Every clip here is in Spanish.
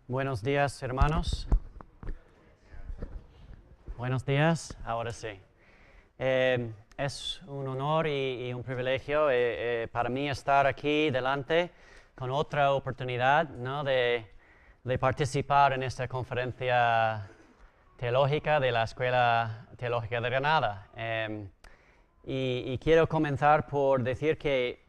Buenos días, hermanos. Buenos días, ahora sí. Es un honor y un privilegio para mí estar aquí delante con otra oportunidad, ¿no? de participar en esta conferencia teológica de la Escuela Teológica de Granada. Y quiero comenzar por decir que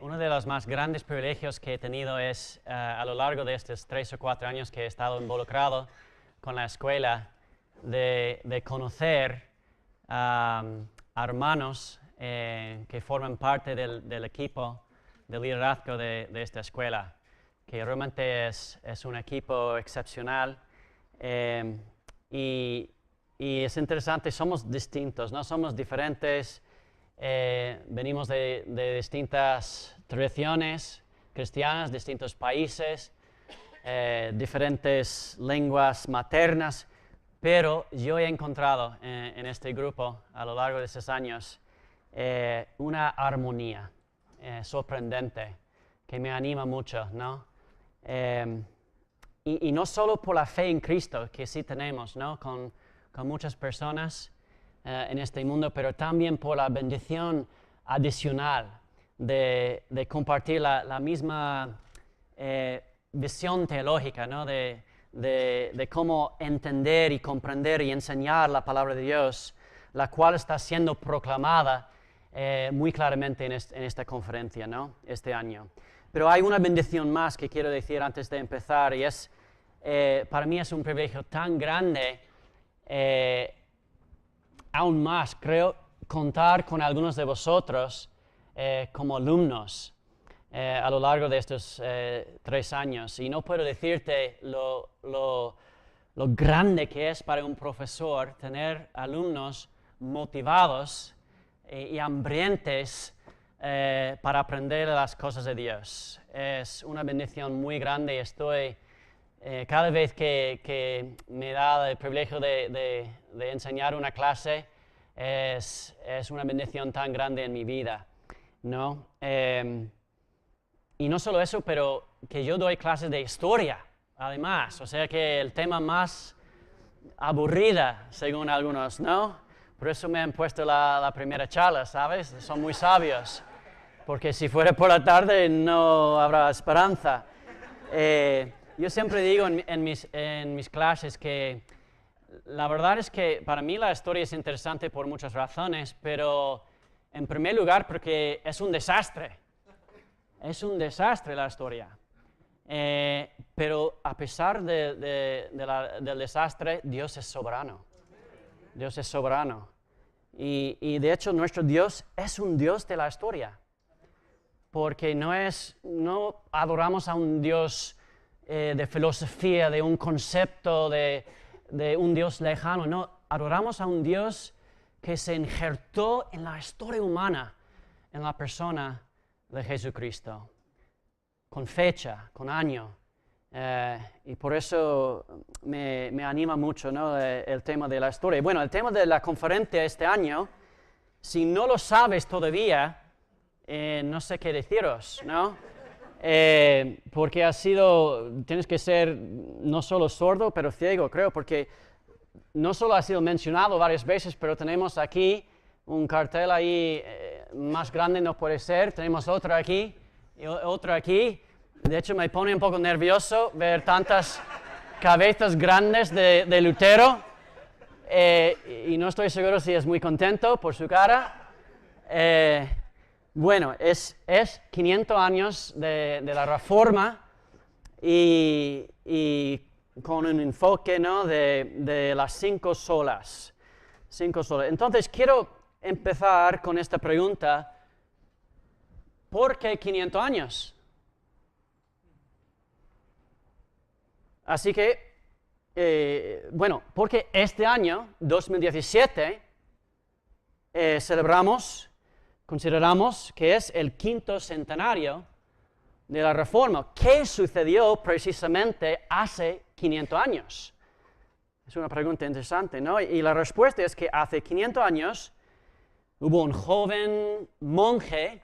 uno de los más grandes privilegios que he tenido es a lo largo de estos 3 o 4 años que he estado involucrado con la escuela de conocer a hermanos que forman parte del equipo de liderazgo de esta escuela, que realmente es un equipo excepcional y es interesante, somos distintos, no somos diferentes. Venimos de distintas tradiciones cristianas, distintos países, diferentes lenguas maternas, pero yo he encontrado en este grupo a lo largo de esos años una armonía sorprendente que me anima mucho, ¿no? Y no solo por la fe en Cristo que sí tenemos, ¿no? con muchas personas en este mundo, pero también por la bendición adicional de compartir la misma visión teológica, ¿no? de cómo entender y comprender y enseñar la palabra de Dios, la cual está siendo proclamada muy claramente en esta conferencia, ¿no? Este año. Pero hay una bendición más que quiero decir antes de empezar, y es, para mí es un privilegio tan grande, aún más, creo, contar con algunos de vosotros como alumnos a lo largo de estos 3 años. Y no puedo decirte lo grande que es para un profesor tener alumnos motivados y hambrientos para aprender las cosas de Dios. Es una bendición muy grande y estoy... cada vez que me da el privilegio de enseñar una clase, es una bendición tan grande en mi vida, ¿no? Y no solo eso, pero que yo doy clases de historia, además. O sea que el tema más aburrida, según algunos, ¿no? Por eso me han puesto la primera charla, ¿sabes? Son muy sabios, porque si fuera por la tarde no habrá esperanza. Yo siempre digo en mis clases que la verdad es que para mí la historia es interesante por muchas razones, pero en primer lugar porque es un desastre. Es un desastre la historia. Pero a pesar del desastre, Dios es soberano. Dios es soberano. Y de hecho nuestro Dios es un Dios de la historia. Porque no adoramos a un Dios de filosofía, de un concepto, de un Dios lejano. No, adoramos a un Dios que se injertó en la historia humana, en la persona de Jesucristo, con fecha, con año. Y por eso me anima mucho, ¿no? El tema de la historia. Bueno, el tema de la conferencia este año, si no lo sabes todavía, no sé qué deciros, ¿no? Porque tienes que ser no solo sordo, pero ciego, creo, porque no solo ha sido mencionado varias veces, pero tenemos aquí un cartel ahí, más grande no puede ser, tenemos otro aquí, y otro aquí. De hecho me pone un poco nervioso ver tantas cabezas grandes de Lutero, y no estoy seguro si es muy contento por su cara. Bueno, es 500 años de la Reforma y con un enfoque, ¿no? de las 5 solas. 5 solas. Entonces, quiero empezar con esta pregunta. ¿Por qué 500 años? Así que, bueno, porque este año, 2017, consideramos que es el 5º centenario de la Reforma. ¿Qué sucedió precisamente hace 500 años? Es una pregunta interesante, ¿no? Y la respuesta es que hace 500 años hubo un joven monje,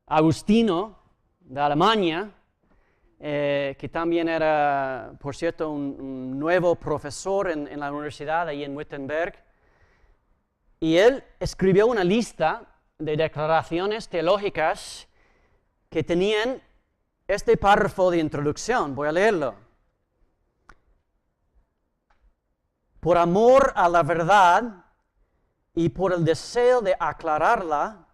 Agustino, de Alemania, que también era, por cierto, un nuevo profesor en la universidad ahí en Wittenberg. Y él escribió una lista de declaraciones teológicas que tenían este párrafo de introducción. Voy a leerlo. Por amor a la verdad y por el deseo de aclararla,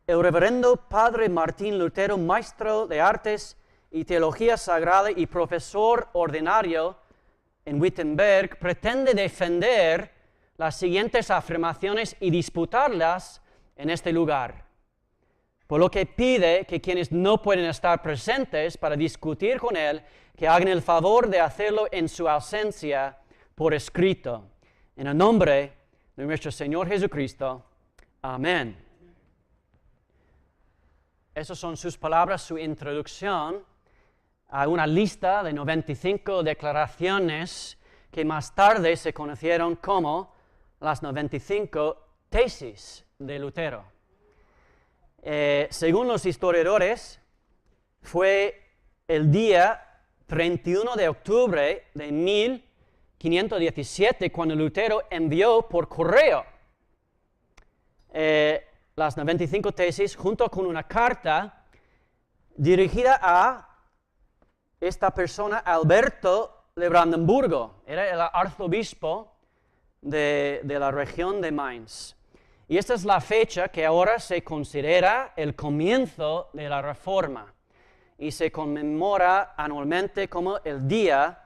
el reverendo Padre Martín Lutero, maestro de artes y teología sagrada y profesor ordinario en Wittenberg, pretende defender las siguientes afirmaciones y disputarlas en este lugar. Por lo que pide que quienes no pueden estar presentes para discutir con él, que hagan el favor de hacerlo en su ausencia por escrito. En el nombre de nuestro Señor Jesucristo. Amén. Esas son sus palabras, su introducción a una lista de 95 declaraciones que más tarde se conocieron como las 95 tesis de Lutero. Según los historiadores, fue el día 31 de octubre de 1517 cuando Lutero envió por correo las 95 tesis junto con una carta dirigida a esta persona, Alberto de Brandenburgo. Era el arzobispo de la región de Mainz. Y esta es la fecha que ahora se considera el comienzo de la Reforma y se conmemora anualmente como el Día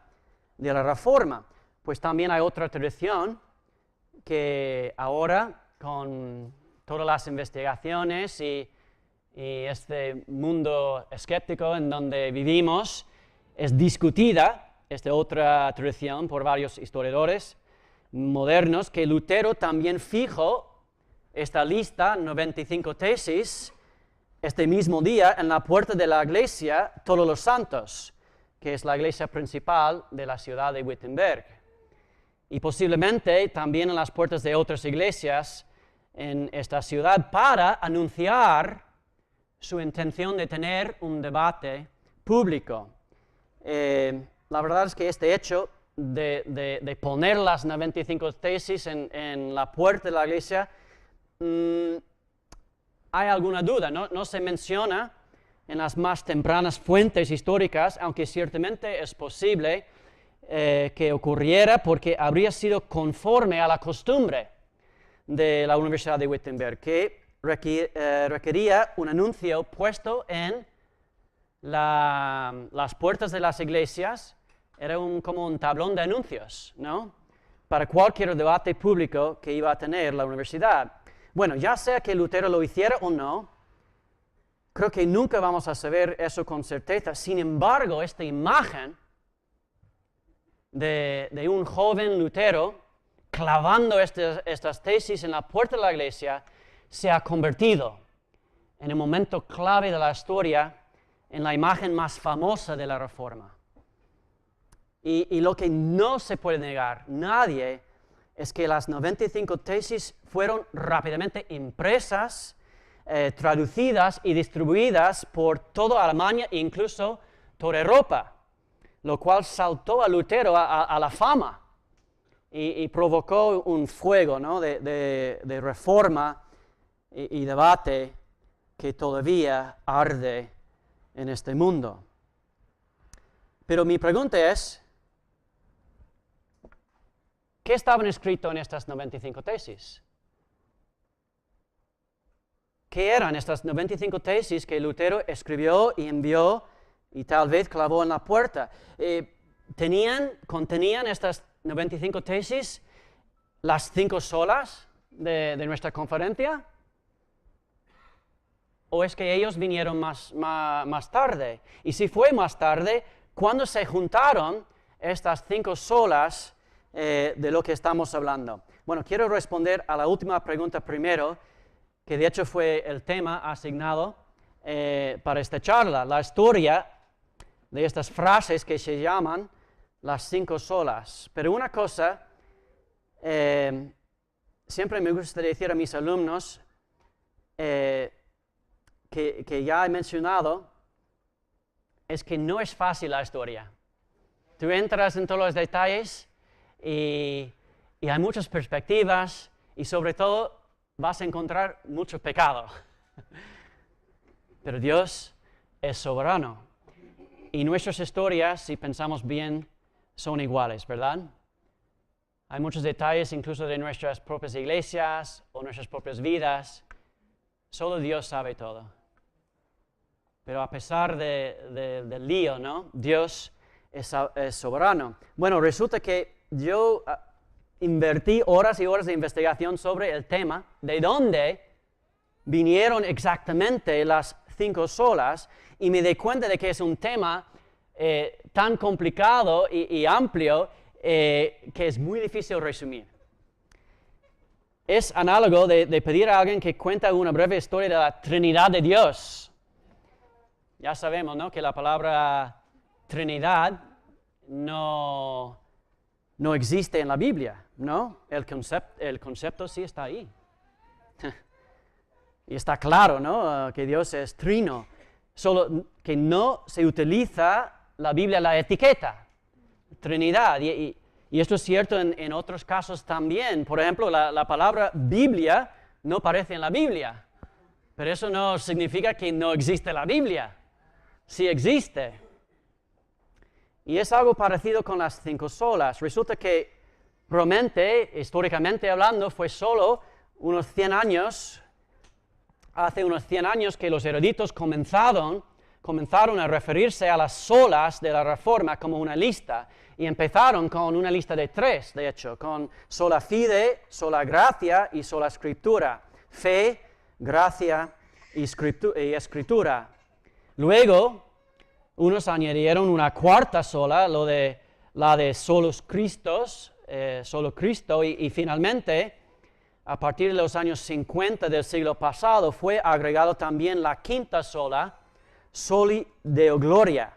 de la Reforma. Pues también hay otra tradición que ahora, con todas las investigaciones y este mundo escéptico en donde vivimos, es discutida, esta otra tradición, por varios historiadores modernos, que Lutero también fijó esta lista, 95 tesis, este mismo día en la puerta de la iglesia Todos los Santos, que es la iglesia principal de la ciudad de Wittenberg. Y posiblemente también en las puertas de otras iglesias en esta ciudad para anunciar su intención de tener un debate público. La verdad es que este hecho de poner las 95 tesis en la puerta de la iglesia, hay alguna duda, no se menciona en las más tempranas fuentes históricas, aunque ciertamente es posible que ocurriera porque habría sido conforme a la costumbre de la Universidad de Wittenberg, que requería un anuncio puesto en las puertas de las iglesias. Era como un tablón de anuncios, ¿no? Para cualquier debate público que iba a tener la universidad. Bueno, ya sea que Lutero lo hiciera o no, creo que nunca vamos a saber eso con certeza. Sin embargo, esta imagen de un joven Lutero clavando estas tesis en la puerta de la iglesia se ha convertido en el momento clave de la historia, en la imagen más famosa de la Reforma. Y lo que no se puede negar nadie es que las 95 tesis fueron rápidamente impresas, traducidas y distribuidas por toda Alemania e incluso toda Europa, lo cual saltó a Lutero a la fama y provocó un fuego, ¿no? de reforma y debate que todavía arde en este mundo. Pero mi pregunta es, ¿qué estaban escritos en estas 95 tesis? ¿Qué eran estas 95 tesis que Lutero escribió y envió y tal vez clavó en la puerta? ¿Contenían estas 95 tesis las 5 solas de nuestra conferencia? ¿O es que ellos vinieron más tarde? Y si fue más tarde, ¿cuándo se juntaron estas 5 solas de lo que estamos hablando? Bueno, quiero responder a la última pregunta primero, que de hecho fue el tema asignado para esta charla, la historia de estas frases que se llaman las 5 solas. Pero una cosa, siempre me gusta decir a mis alumnos, que ya he mencionado, es que no es fácil la historia. Tú entras en todos los detalles y hay muchas perspectivas y sobre todo vas a encontrar mucho pecado. Pero Dios es soberano. Y nuestras historias, si pensamos bien, son iguales, ¿verdad? Hay muchos detalles incluso de nuestras propias iglesias o nuestras propias vidas. Solo Dios sabe todo. Pero a pesar del lío, ¿no? Dios es soberano. Bueno, resulta que yo invertí horas y horas de investigación sobre el tema de dónde vinieron exactamente las 5 solas y me di cuenta de que es un tema tan complicado y amplio que es muy difícil resumir. Es análogo de pedir a alguien que cuente una breve historia de la Trinidad de Dios. Ya sabemos, ¿no?, que la palabra Trinidad no existe en la Biblia, ¿no? El concepto sí está ahí. Y está claro, ¿no?, que Dios es trino, solo que no se utiliza la Biblia la etiqueta, Trinidad. Y esto es cierto en otros casos también. Por ejemplo, la palabra Biblia no aparece en la Biblia, pero eso no significa que no existe la Biblia. Sí existe. Y es algo parecido con las 5 solas. Resulta que probablemente, históricamente hablando, fue solo hace unos 100 años que los eruditos comenzaron a referirse a las solas de la Reforma como una lista. Y empezaron con una lista de 3, de hecho, con sola fide, sola gratia y sola scriptura. Fe, gracia y escritura. Luego, unos añadieron una 4ª sola, la de solus Christus, solo Cristo, y finalmente, a partir de los años 50 del siglo pasado, fue agregado también la 5ª sola, soli Deo gloria.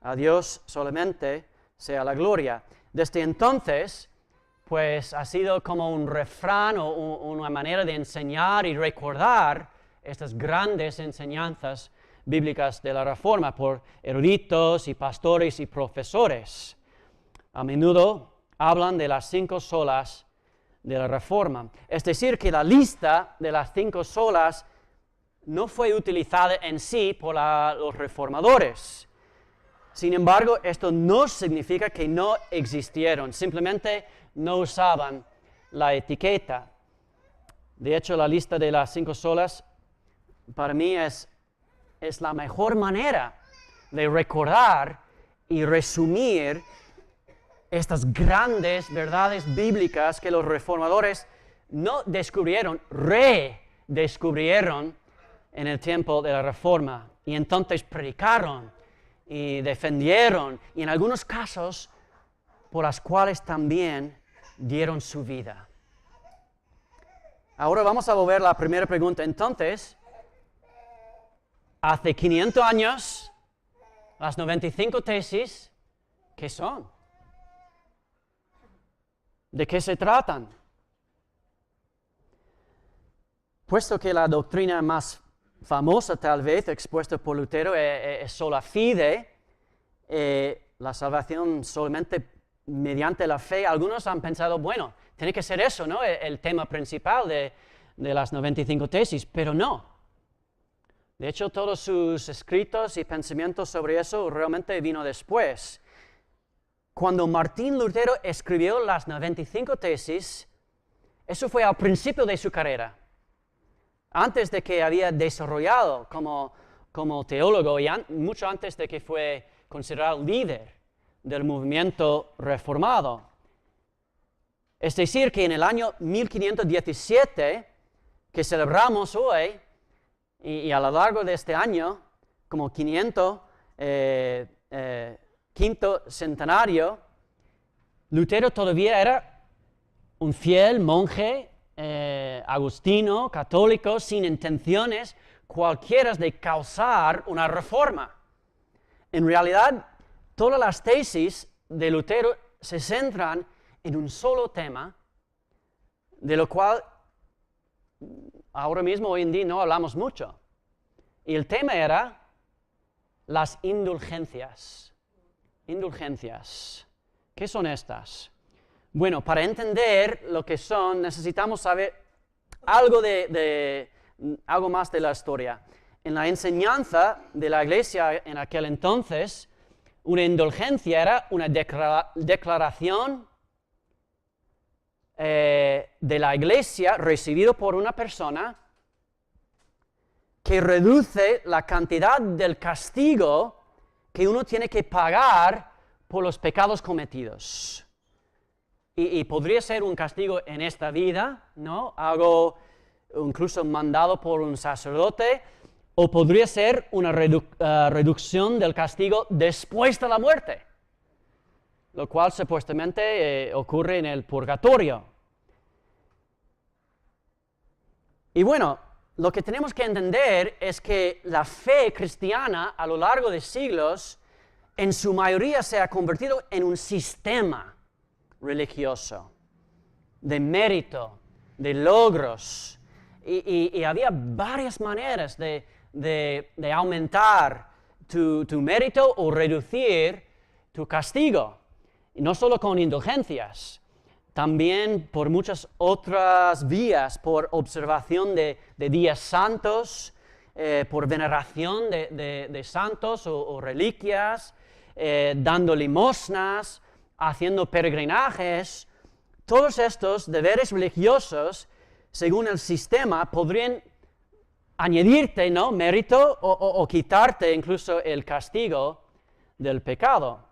A Dios solamente sea la gloria. Desde entonces, pues ha sido como un refrán o una manera de enseñar y recordar estas grandes enseñanzas bíblicas de la Reforma por eruditos y pastores y profesores. A menudo hablan de las 5 solas de la Reforma. Es decir, que la lista de las 5 solas no fue utilizada en sí por los reformadores. Sin embargo, esto no significa que no existieron, simplemente no usaban la etiqueta. De hecho, la lista de las 5 solas para mí es la mejor manera de recordar y resumir estas grandes verdades bíblicas que los reformadores no descubrieron, redescubrieron en el tiempo de la Reforma. Y entonces predicaron y defendieron, y en algunos casos, por las cuales también dieron su vida. Ahora vamos a volver a la primera pregunta. Entonces, hace 500 años, las 95 tesis, ¿qué son? ¿De qué se tratan? Puesto que la doctrina más famosa, tal vez, expuesta por Lutero, es sola fide, la salvación solamente mediante la fe, algunos han pensado, bueno, tiene que ser eso, ¿no?, el tema principal de las 95 tesis, pero no. De hecho, todos sus escritos y pensamientos sobre eso realmente vino después. Cuando Martín Lutero escribió las 95 tesis, eso fue al principio de su carrera, antes de que había desarrollado como teólogo y mucho antes de que fue considerado líder del movimiento reformado. Es decir, que en el año 1517, que celebramos hoy, y a lo largo de este año, como 500, quinto centenario, Lutero todavía era un fiel monje agustino, católico, sin intenciones cualquiera de causar una reforma. En realidad, todas las tesis de Lutero se centran en un solo tema, de lo cual ahora mismo, hoy en día, no hablamos mucho. Y el tema era las indulgencias. Indulgencias. ¿Qué son estas? Bueno, para entender lo que son, necesitamos saber algo más de la historia. En la enseñanza de la iglesia en aquel entonces, una indulgencia era una declaración de la iglesia recibido por una persona que reduce la cantidad del castigo que uno tiene que pagar por los pecados cometidos. Y podría ser un castigo en esta vida, ¿no? Algo incluso mandado por un sacerdote, o podría ser una reducción del castigo después de la muerte, lo cual supuestamente ocurre en el purgatorio. Y bueno, lo que tenemos que entender es que la fe cristiana a lo largo de siglos, en su mayoría se ha convertido en un sistema religioso, de mérito, de logros, y había varias maneras de aumentar tu mérito o reducir tu castigo, y no solo con indulgencias, también por muchas otras vías, por observación de días santos, por veneración de santos o reliquias, dando limosnas, haciendo peregrinajes. Todos estos deberes religiosos, según el sistema, podrían añadirte, ¿no?, mérito o quitarte incluso el castigo del pecado.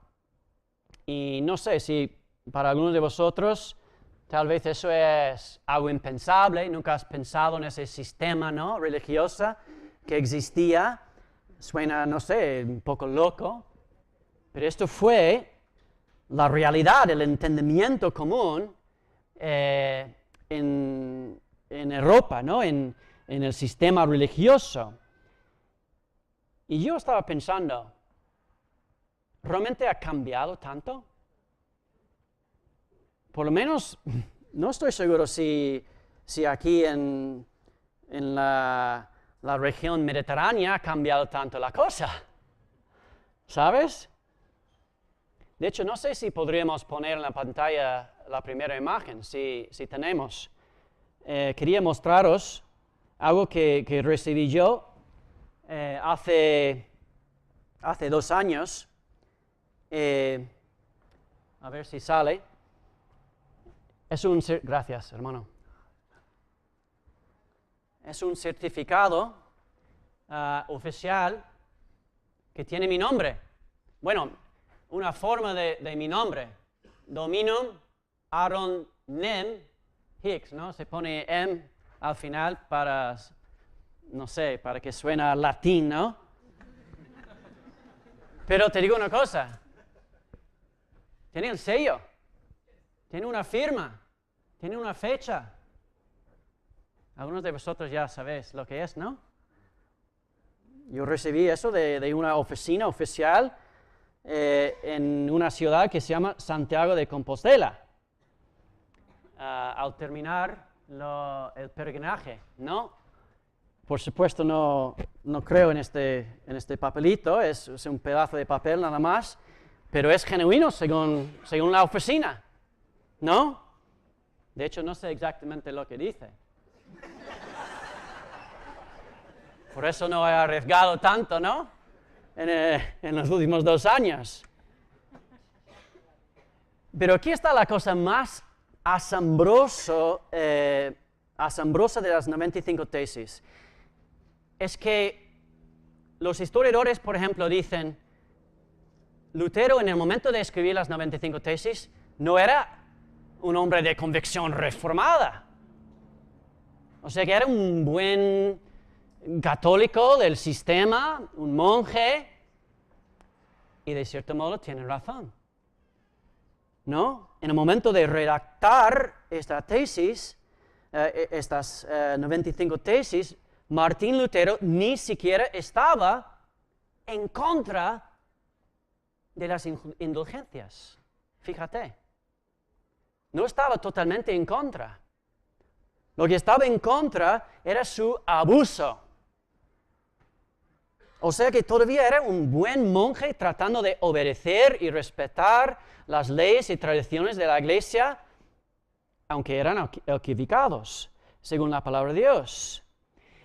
Y no sé si para algunos de vosotros tal vez eso es algo impensable, nunca has pensado en ese sistema, ¿no?, religioso que existía. Suena, no sé, un poco loco, pero esto fue la realidad, el entendimiento común en Europa, ¿no?, en el sistema religioso. Y yo estaba pensando, ¿realmente ha cambiado tanto? Por lo menos, no estoy seguro si aquí en la región mediterránea ha cambiado tanto la cosa, ¿sabes? De hecho, no sé si podríamos poner en la pantalla la primera imagen, si tenemos. Quería mostraros algo que recibí yo hace 2 años. A ver si sale. Gracias, hermano. Es un certificado oficial que tiene mi nombre. Bueno, una forma de mi nombre. Dominum Aaron Nem Hicks, ¿no? Se pone M al final para, no sé, para que suene latín, ¿no? Pero te digo una cosa. Tiene el sello. Tiene una firma, tiene una fecha. Algunos de vosotros ya sabéis lo que es, ¿no? Yo recibí eso de una oficina oficial en una ciudad que se llama Santiago de Compostela. Al terminar el peregrinaje, ¿no? Por supuesto no creo en este papelito, es un pedazo de papel nada más, pero es genuino según la oficina. ¿No? De hecho, no sé exactamente lo que dice. Por eso no he arriesgado tanto, ¿no? En los últimos 2 años. Pero aquí está la cosa más asombrosa de las 95 tesis. Es que los historiadores, por ejemplo, dicen, Lutero en el momento de escribir las 95 tesis no era un hombre de convicción reformada. O sea que era un buen católico del sistema, un monje, y de cierto modo tiene razón. ¿No? En el momento de redactar esta tesis, estas 95 tesis, Martín Lutero ni siquiera estaba en contra de las indulgencias. Fíjate. No estaba totalmente en contra. Lo que estaba en contra era su abuso. O sea que todavía era un buen monje tratando de obedecer y respetar las leyes y tradiciones de la iglesia, aunque eran equivocados, según la palabra de Dios.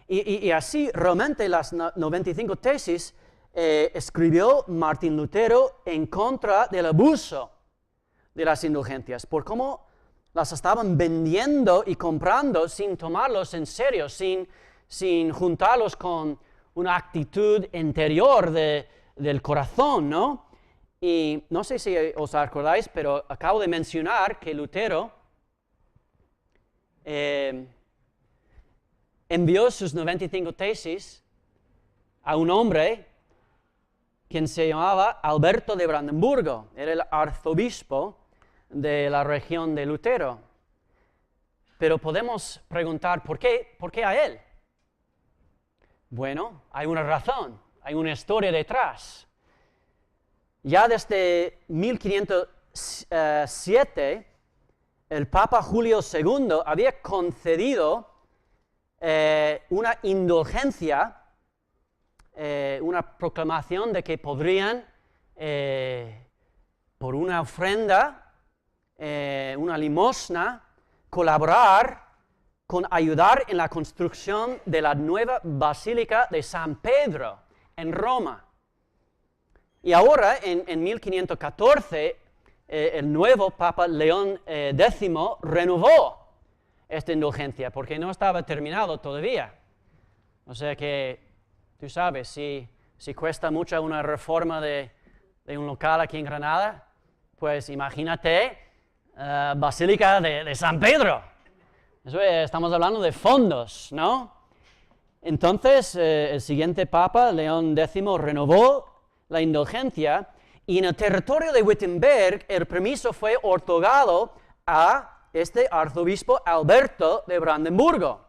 Y así realmente las 95 tesis escribió Martín Lutero en contra del abuso de las indulgencias, por cómo las estaban vendiendo y comprando sin tomarlos en serio, sin juntarlos con una actitud interior del corazón, ¿no? Y no sé si os acordáis, pero acabo de mencionar que Lutero envió sus 95 tesis a un hombre quien se llamaba Alberto de Brandenburgo, era el arzobispo de la región de Lutero. Pero podemos preguntar, ¿por qué a él? Bueno, hay una razón, hay una historia detrás. Ya desde 1507, el Papa Julio II había concedido una indulgencia, una proclamación de que podrían, por una ofrenda, una limosna, colaborar con ayudar en la construcción de la nueva Basílica de San Pedro en Roma. Y ahora, en 1514, el nuevo Papa León X renovó esta indulgencia, porque no estaba terminado todavía. O sea que, tú sabes, si cuesta mucho una reforma de un local aquí en Granada, pues imagínate Basílica de San Pedro. Eso estamos hablando de fondos, ¿no? Entonces, el siguiente Papa, León X, renovó la indulgencia y en el territorio de Wittenberg el permiso fue otorgado a este arzobispo Alberto de Brandenburgo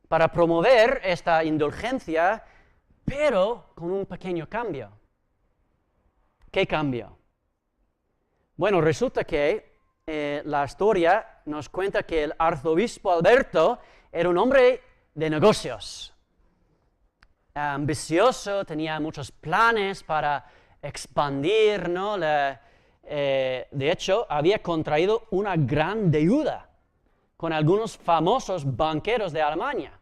para promover esta indulgencia, pero con un pequeño cambio. ¿Qué cambio? Bueno, resulta que la historia nos cuenta que el arzobispo Alberto era un hombre de negocios, ambicioso, tenía muchos planes para expandir, ¿no? De hecho, había contraído una gran deuda con algunos famosos banqueros de Alemania.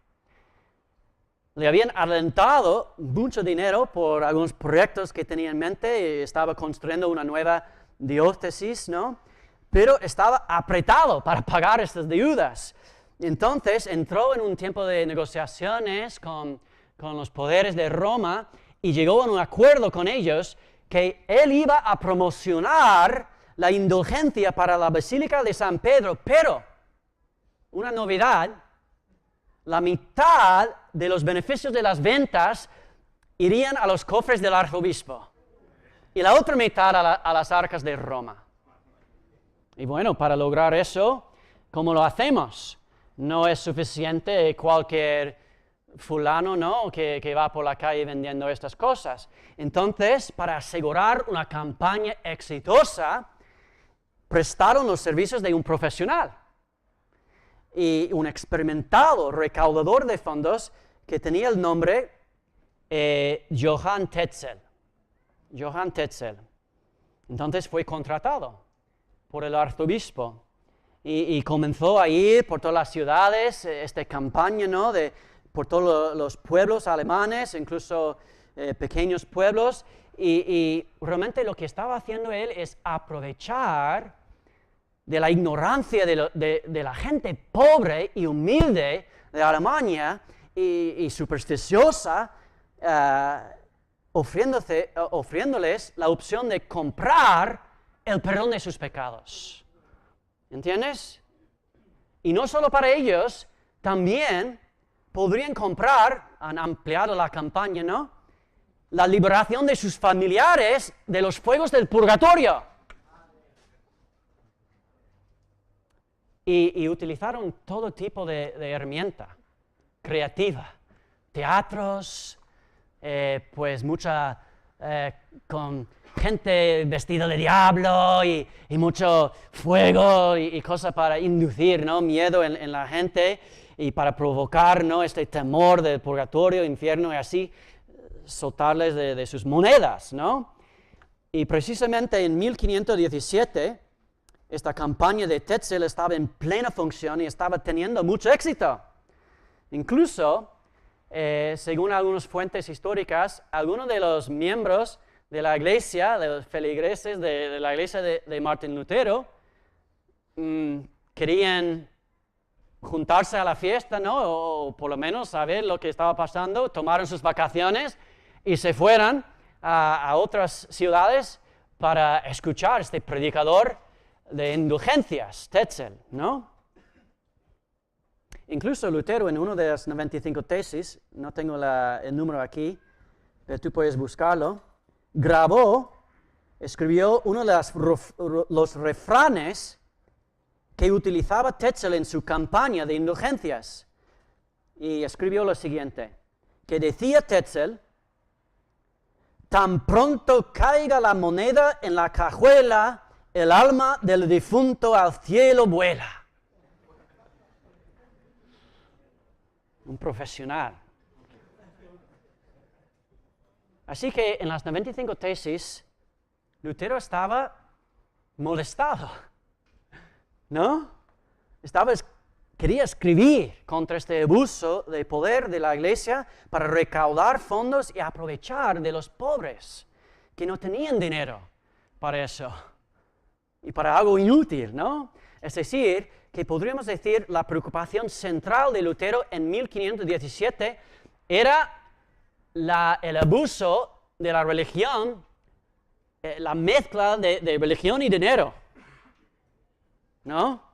Le habían alentado mucho dinero por algunos proyectos que tenía en mente, estaba construyendo una nueva diócesis, ¿no? Pero estaba apretado para pagar estas deudas. Entonces entró en un tiempo de negociaciones con los poderes de Roma y llegó a un acuerdo con ellos que él iba a promocionar la indulgencia para la Basílica de San Pedro, pero una novedad, la mitad de los beneficios de las ventas irían a los cofres del arzobispo y la otra mitad a las arcas de Roma. Y bueno, para lograr eso, ¿cómo lo hacemos? No es suficiente cualquier fulano, ¿no?, que va por la calle vendiendo estas cosas. Entonces, para asegurar una campaña exitosa, prestaron los servicios de un profesional y un experimentado recaudador de fondos que tenía el nombre Johann Tetzel. Johann Tetzel. Entonces fue contratado por el arzobispo y comenzó a ir por todas las ciudades, esta campaña, ¿no?, por todos los pueblos alemanes, incluso pequeños pueblos, y realmente lo que estaba haciendo él es aprovechar de la ignorancia de la gente pobre y humilde de Alemania y supersticiosa, ofriéndoles la opción de comprar el perdón de sus pecados. ¿Entiendes? Y no solo para ellos, también podrían comprar, han ampliado la campaña, ¿no?, la liberación de sus familiares de los fuegos del purgatorio. Y utilizaron todo tipo de herramienta creativa, teatros, pues mucha, con gente vestida de diablo y mucho fuego y cosas para inducir, ¿no?, miedo en la gente y para provocar, ¿no?, este temor del purgatorio, infierno y así. soltarles de sus monedas, ¿no? Y precisamente en 1517, esta campaña de Tetzel estaba en plena función y estaba teniendo mucho éxito. Incluso, según algunas fuentes históricas, algunos de los miembros de la iglesia, de los feligreses de la iglesia de Martín Lutero, querían juntarse a la fiesta, ¿no? O por lo menos saber lo que estaba pasando, tomaron sus vacaciones y se fueran a otras ciudades para escuchar a este predicador de indulgencias, Tetzel, ¿no? Incluso Lutero, en una de las 95 tesis, no tengo el número aquí, pero tú puedes buscarlo, escribió uno de los refranes que utilizaba Tetzel en su campaña de indulgencias. Y escribió lo siguiente, que decía Tetzel: tan pronto caiga la moneda en la cajuela, el alma del difunto al cielo vuela. Un profesional. Así que en las 95 tesis, Lutero estaba molestado, ¿no? Quería escribir contra este abuso de poder de la iglesia para recaudar fondos y aprovechar de los pobres que no tenían dinero para eso y para algo inútil, ¿no? Es decir, que podríamos decir la preocupación central de Lutero en 1517 era el abuso de la religión, la mezcla de religión y dinero, ¿no?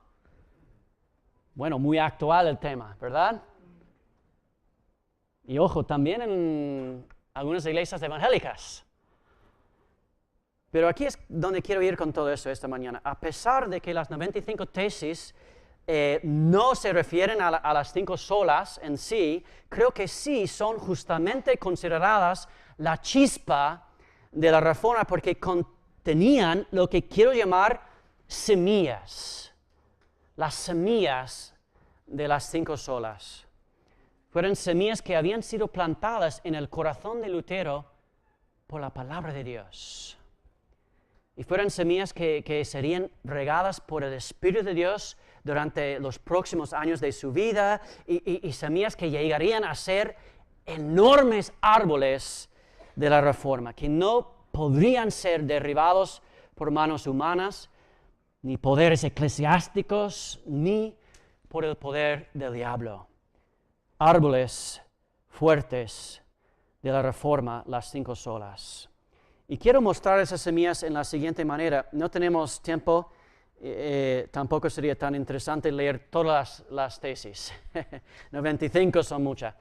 Bueno, muy actual el tema, ¿verdad? Y ojo, también en algunas iglesias evangélicas. Pero aquí es donde quiero ir con todo eso esta mañana. A pesar de que las 95 tesis no se refieren a las 5 solas en sí, creo que sí son justamente consideradas la chispa de la Reforma, porque contenían lo que quiero llamar semillas. Las semillas de las 5 solas. Fueron semillas que habían sido plantadas en el corazón de Lutero por la palabra de Dios. Y fueron semillas que serían regadas por el Espíritu de Dios durante los próximos años de su vida y semillas que llegarían a ser enormes árboles de la Reforma, que no podrían ser derribados por manos humanas, ni poderes eclesiásticos, ni por el poder del diablo. Árboles fuertes de la Reforma, las 5 solas. Y quiero mostrar esas semillas en la siguiente manera. No tenemos tiempo, tampoco sería tan interesante leer todas las tesis. 95 son muchas.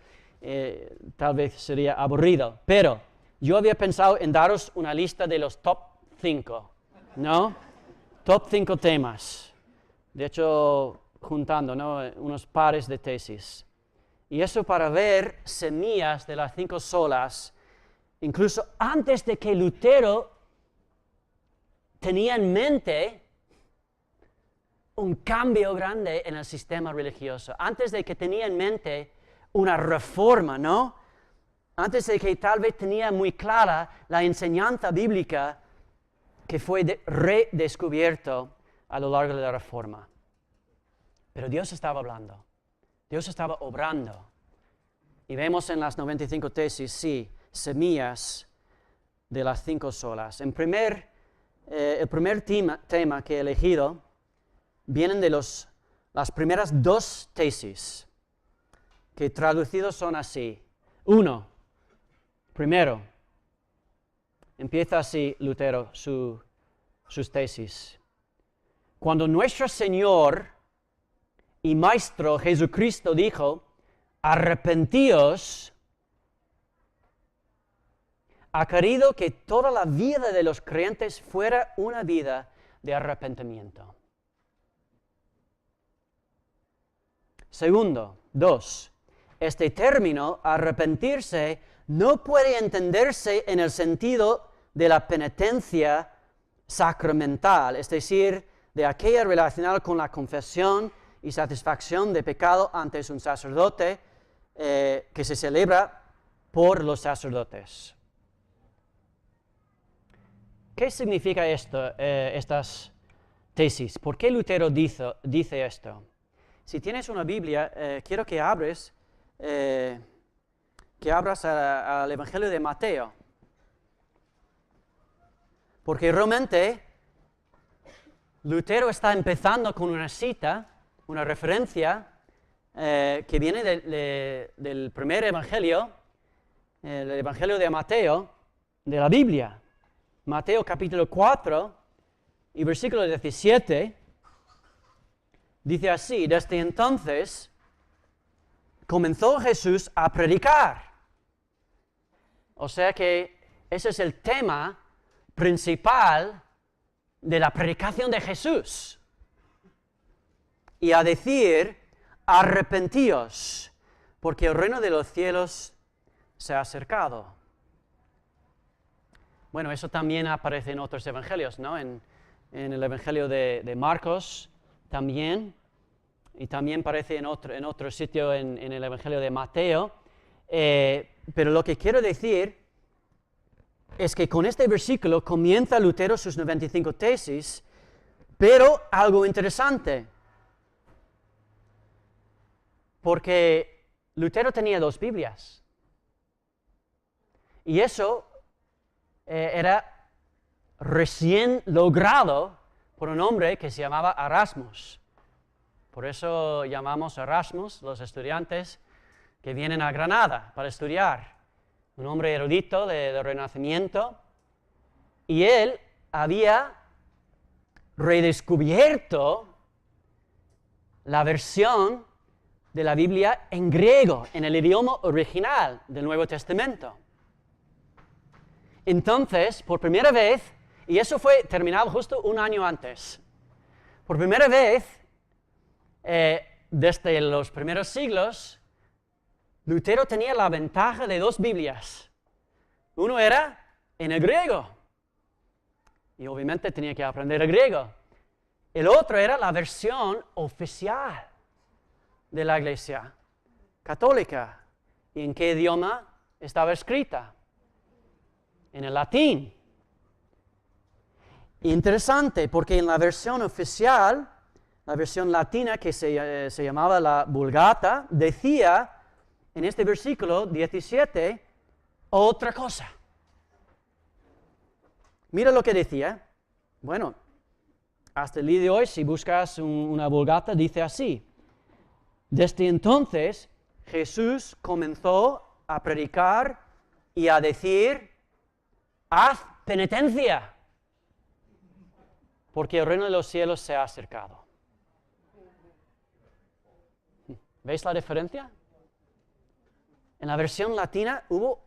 Tal vez sería aburrido. Pero yo había pensado en daros una lista de los top 5, ¿no? Top 5 temas. De hecho, juntando, ¿no?, unos pares de tesis. Y eso para ver semillas de las 5 solas, incluso antes de que Lutero tenía en mente un cambio grande en el sistema religioso, antes de que tenía en mente una reforma, ¿no? Antes de que tal vez tenía muy clara la enseñanza bíblica que fue redescubierto a lo largo de la Reforma. Pero Dios estaba hablando, Dios estaba obrando. Y vemos en las 95 tesis, sí, semillas de las 5 solas. El primer tema que he elegido vienen de las primeras 2 tesis, que traducidos son así. Primero, empieza así Lutero sus tesis. Cuando nuestro Señor y Maestro Jesucristo dijo: arrepentíos, ha querido que toda la vida de los creyentes fuera una vida de arrepentimiento. Segundo, 2. Este término, arrepentirse, no puede entenderse en el sentido de la penitencia sacramental, es decir, de aquella relacionada con la confesión y satisfacción de pecado ante un sacerdote que se celebra por los sacerdotes. ¿Qué significa esto, estas tesis? ¿Por qué Lutero dice esto? Si tienes una Biblia, quiero que abras al Evangelio de Mateo. Porque realmente Lutero está empezando con una cita, una referencia que viene del primer Evangelio, el Evangelio de Mateo, de la Biblia. Mateo capítulo 4 y versículo 17, dice así: desde entonces comenzó Jesús a predicar. O sea que ese es el tema principal de la predicación de Jesús. Y a decir: arrepentíos, porque el reino de los cielos se ha acercado. Bueno, eso también aparece en otros evangelios, ¿no? En el evangelio de Marcos también, y también aparece en otro sitio en el evangelio de Mateo. Pero lo que quiero decir es que con este versículo comienza Lutero sus 95 tesis, pero algo interesante, porque Lutero tenía 2 Biblias, y eso era recién logrado por un hombre que se llamaba Erasmus. Por eso llamamos Erasmus los estudiantes que vienen a Granada para estudiar. Un hombre erudito del Renacimiento, y él había redescubierto la versión de la Biblia en griego, en el idioma original del Nuevo Testamento. Entonces, por primera vez, y eso fue terminado justo un año antes, por primera vez, desde los primeros siglos, Lutero tenía la ventaja de 2 Biblias. Uno era en el griego, y obviamente tenía que aprender el griego. El otro era la versión oficial de la Iglesia católica. ¿Y en qué idioma estaba escrita? En el latín. Interesante, porque en la versión oficial, la versión latina que se llamaba la Vulgata, decía en este versículo 17 otra cosa. Mira lo que decía. Bueno, hasta el día de hoy, si buscas una Vulgata, dice así: desde entonces Jesús comenzó a predicar y a decir: haz penitencia, porque el reino de los cielos se ha acercado. ¿Veis la diferencia? En la versión latina hubo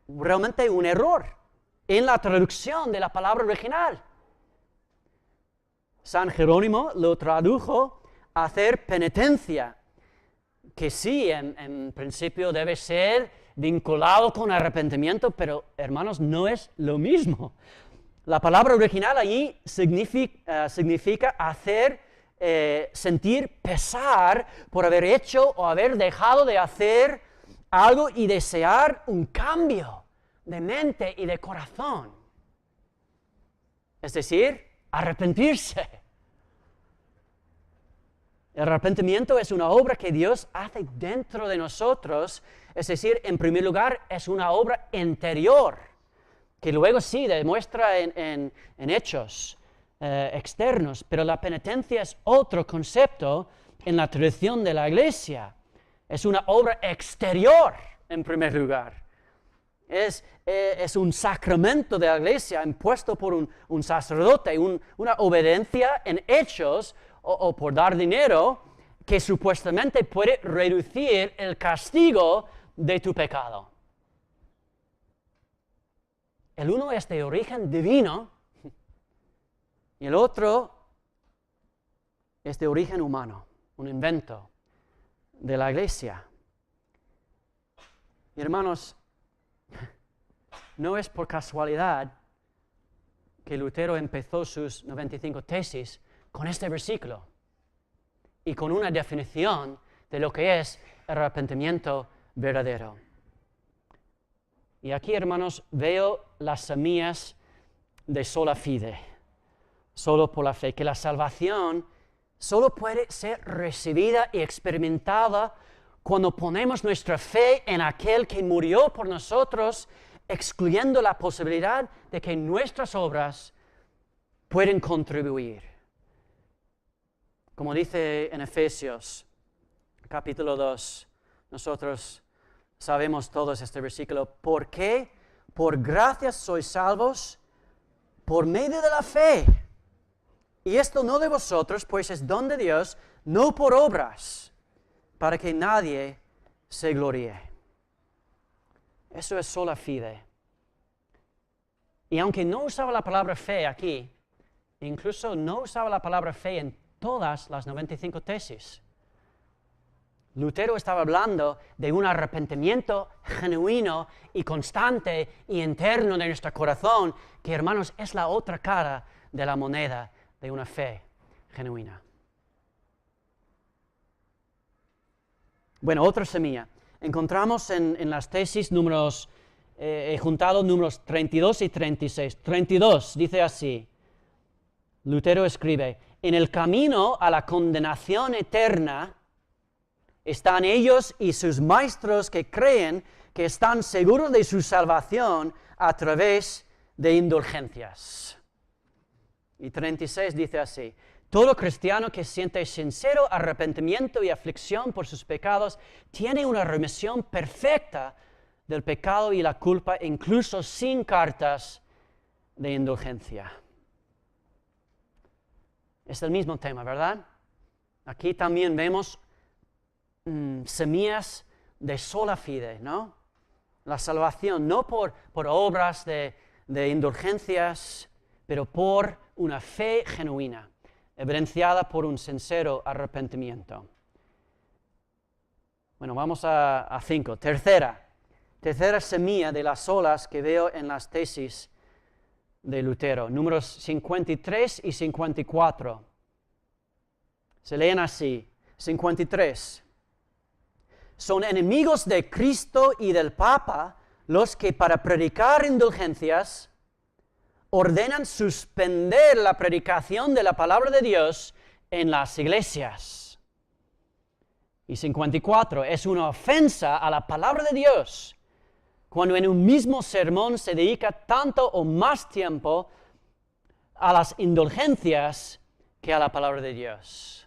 realmente un error en la traducción de la palabra original. San Jerónimo lo tradujo hacer penitencia, que sí, en principio debe ser vinculado con arrepentimiento, pero hermanos, no es lo mismo. La palabra original allí significa hacer, sentir pesar por haber hecho o haber dejado de hacer algo y desear un cambio de mente y de corazón. Es decir, arrepentirse. El arrepentimiento es una obra que Dios hace dentro de nosotros, es decir, en primer lugar, es una obra interior, que luego sí demuestra en hechos externos, pero la penitencia es otro concepto en la tradición de la Iglesia. Es una obra exterior, en primer lugar. Es un sacramento de la Iglesia impuesto por un sacerdote, una obediencia en hechos o por dar dinero que supuestamente puede reducir el castigo de tu pecado. El uno es de origen divino y el otro es de origen humano, un invento de la Iglesia. Y hermanos, no es por casualidad que Lutero empezó sus 95 tesis con este versículo y con una definición de lo que es el arrepentimiento verdadero. Y aquí, hermanos, veo las semillas de sola fide, solo por la fe, que la salvación solo puede ser recibida y experimentada cuando ponemos nuestra fe en aquel que murió por nosotros, excluyendo la posibilidad de que nuestras obras pueden contribuir. Como dice en Efesios, capítulo 2, nosotros sabemos todos este versículo. ¿Por qué? Por gracia sois salvos por medio de la fe. Y esto no de vosotros, pues es don de Dios, no por obras, para que nadie se gloríe. Eso es sola fide. Y aunque no usaba la palabra fe aquí, incluso no usaba la palabra fe en todas las 95 tesis. Lutero estaba hablando de un arrepentimiento genuino y constante y interno de nuestro corazón, que, hermanos, es la otra cara de la moneda de una fe genuina. Bueno, otra semilla. Encontramos en las tesis números, he juntado números 32 y 36. 32 dice así, Lutero escribe, en el camino a la condenación eterna están ellos y sus maestros que creen que están seguros de su salvación a través de indulgencias. Y 36 dice así, todo cristiano que siente sincero arrepentimiento y aflicción por sus pecados tiene una remisión perfecta del pecado y la culpa, incluso sin cartas de indulgencia. Es el mismo tema, ¿verdad? Aquí también vemos semillas de sola fide, ¿no? La salvación no por obras de indulgencias, pero por una fe genuina, evidenciada por un sincero arrepentimiento. Bueno, vamos a 5. Tercera semilla de las olas que veo en las tesis de Lutero, números 53 y 54. Se leen así, 53. Son enemigos de Cristo y del Papa los que para predicar indulgencias ordenan suspender la predicación de la palabra de Dios en las iglesias. Y 54, es una ofensa a la palabra de Dios cuando en un mismo sermón se dedica tanto o más tiempo a las indulgencias que a la palabra de Dios.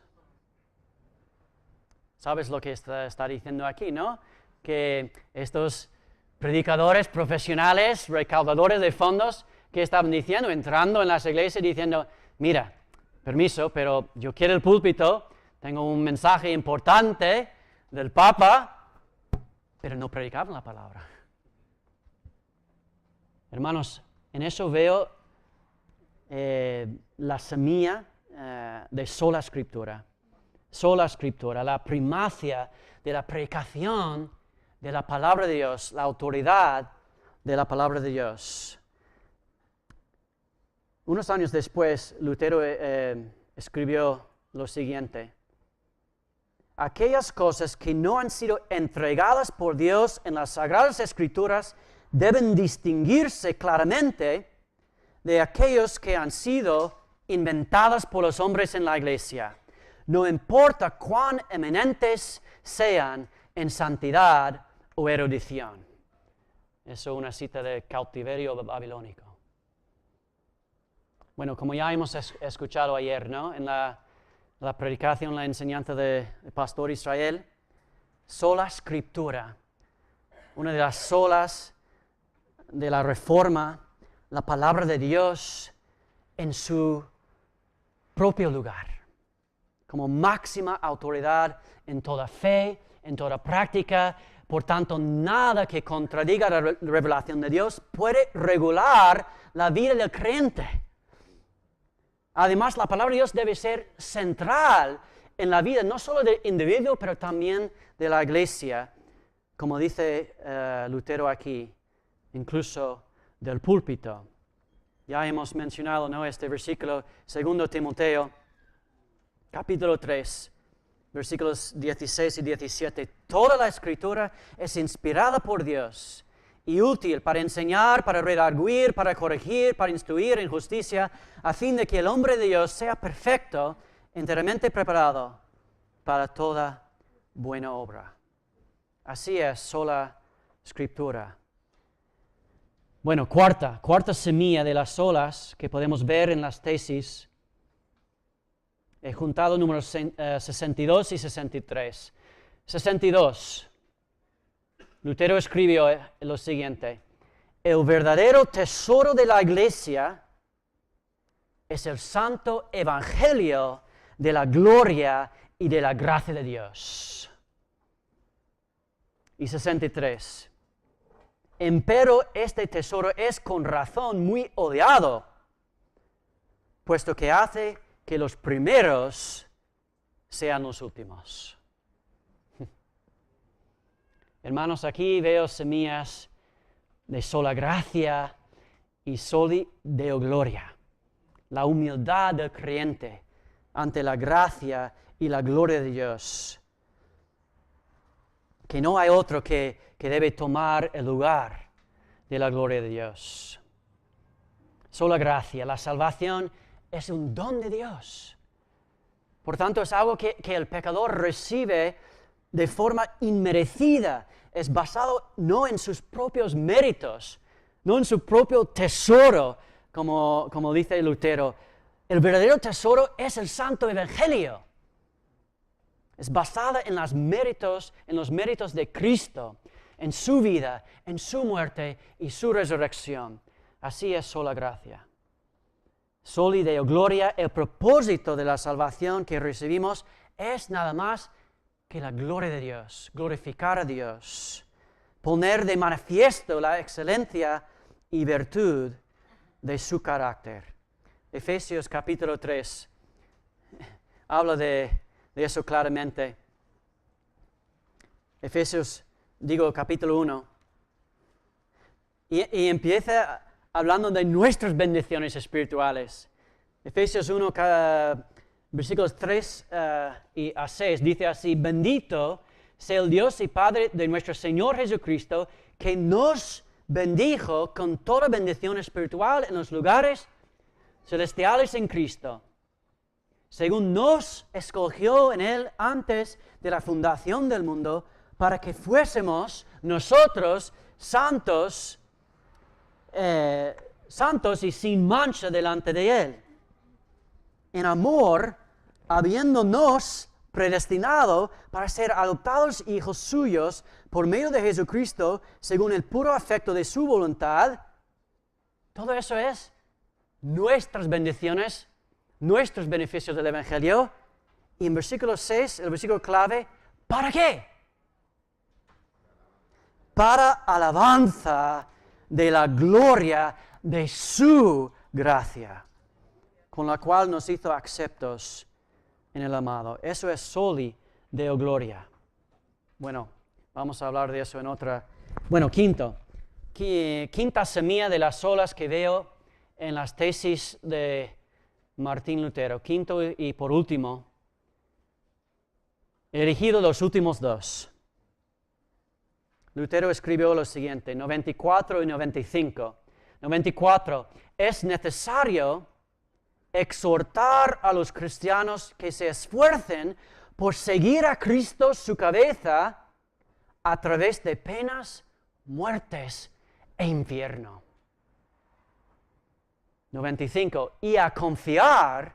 ¿Sabes lo que está diciendo aquí, no? Que estos predicadores profesionales, recaudadores de fondos, que estaban diciendo, entrando en las iglesias diciendo, mira, permiso, pero yo quiero el púlpito, tengo un mensaje importante del Papa, pero no predicaban la palabra. Hermanos, en eso veo la semilla de sola escritura. Sola escritura, la primacia de la predicación de la palabra de Dios, la autoridad de la palabra de Dios. Unos años después, Lutero escribió lo siguiente. Aquellas cosas que no han sido entregadas por Dios en las Sagradas Escrituras deben distinguirse claramente de aquellos que han sido inventadas por los hombres en la iglesia. No importa cuán eminentes sean en santidad o erudición. Eso es una cita de Cautiverio Babilónico. Bueno, como ya hemos escuchado ayer, ¿no? En la predicación, la enseñanza del pastor Israel, sola escritura, una de las solas de la Reforma, la palabra de Dios en su propio lugar, como máxima autoridad en toda fe, en toda práctica. Por tanto, nada que contradiga la revelación de Dios puede regular la vida del creyente. Además, la palabra de Dios debe ser central en la vida, no solo del individuo, pero también de la iglesia, como dice Lutero aquí, incluso del púlpito. Ya hemos mencionado, ¿no?, este versículo, 2 Timoteo, capítulo 3, versículos 16 y 17. Toda la Escritura es inspirada por Dios y útil para enseñar, para redarguir, para corregir, para instruir en justicia, a fin de que el hombre de Dios sea perfecto, enteramente preparado para toda buena obra. Así es sola Escritura. Bueno, cuarta semilla de las solas que podemos ver en las tesis. He juntado números 62 y 63. 62. Lutero escribió lo siguiente: el verdadero tesoro de la Iglesia es el santo evangelio de la gloria y de la gracia de Dios. Y 63. Empero este tesoro es con razón muy odiado, puesto que hace que los primeros sean los últimos. Hermanos, aquí veo semillas de sola gracia y soli deo gloria. La humildad del creyente ante la gracia y la gloria de Dios. Que no hay otro que debe tomar el lugar de la gloria de Dios. Sola gracia, la salvación es un don de Dios. Por tanto, es algo que el pecador recibe de forma inmerecida. Es basado no en sus propios méritos, no en su propio tesoro, como dice Lutero. El verdadero tesoro es el santo evangelio. Es basada en los méritos de Cristo, en su vida, en su muerte y su resurrección. Así es sola gracia. Soli deo gloria, el propósito de la salvación que recibimos es nada más que la gloria de Dios, glorificar a Dios, poner de manifiesto la excelencia y virtud de su carácter. Efesios capítulo 3 habla de eso claramente. Efesios, capítulo 1. Y empieza hablando de nuestras bendiciones espirituales. Efesios 1, versículos 3 a 6, dice así: bendito sea el Dios y Padre de nuestro Señor Jesucristo, que nos bendijo con toda bendición espiritual en los lugares celestiales en Cristo, según nos escogió en Él antes de la fundación del mundo, para que fuésemos nosotros santos y sin mancha delante de Él. En amor, habiéndonos predestinado para ser adoptados hijos suyos por medio de Jesucristo, según el puro afecto de su voluntad. Todo eso es nuestras bendiciones, nuestros beneficios del Evangelio. Y en versículo 6, el versículo clave, ¿para qué? Para alabanza de la gloria de su gracia, con la cual nos hizo aceptos en el amado. Eso es soli deo gloria. Bueno, vamos a hablar de eso en otra. Bueno, quinta semilla de las solas que veo en las tesis de Martín Lutero. Quinto y por último, he elegido los últimos dos. Lutero escribió lo siguiente, 94 y 95. 94. Es necesario exhortar a los cristianos que se esfuercen por seguir a Cristo su cabeza a través de penas, muertes e infierno. 95. Y a confiar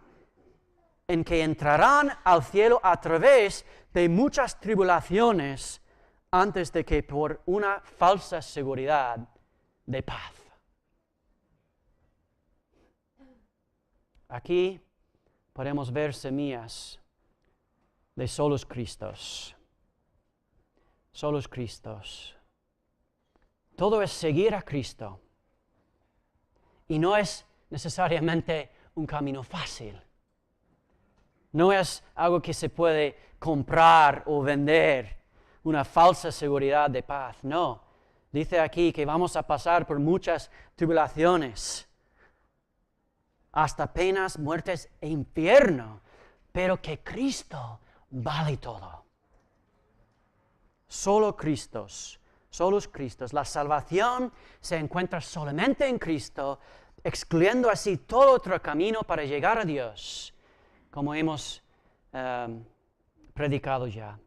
en que entrarán al cielo a través de muchas tribulaciones antes de que por una falsa seguridad de paz. Aquí podemos ver semillas de solos Cristos. Solos Cristos. Todo es seguir a Cristo. Y no es necesariamente un camino fácil. No es algo que se puede comprar o vender, una falsa seguridad de paz. No. Dice aquí que vamos a pasar por muchas tribulaciones, hasta penas, muertes e infierno, pero que Cristo vale todo. Solo Cristos, Solus Christus. La salvación se encuentra solamente en Cristo, excluyendo así todo otro camino para llegar a Dios, como hemos predicado ya.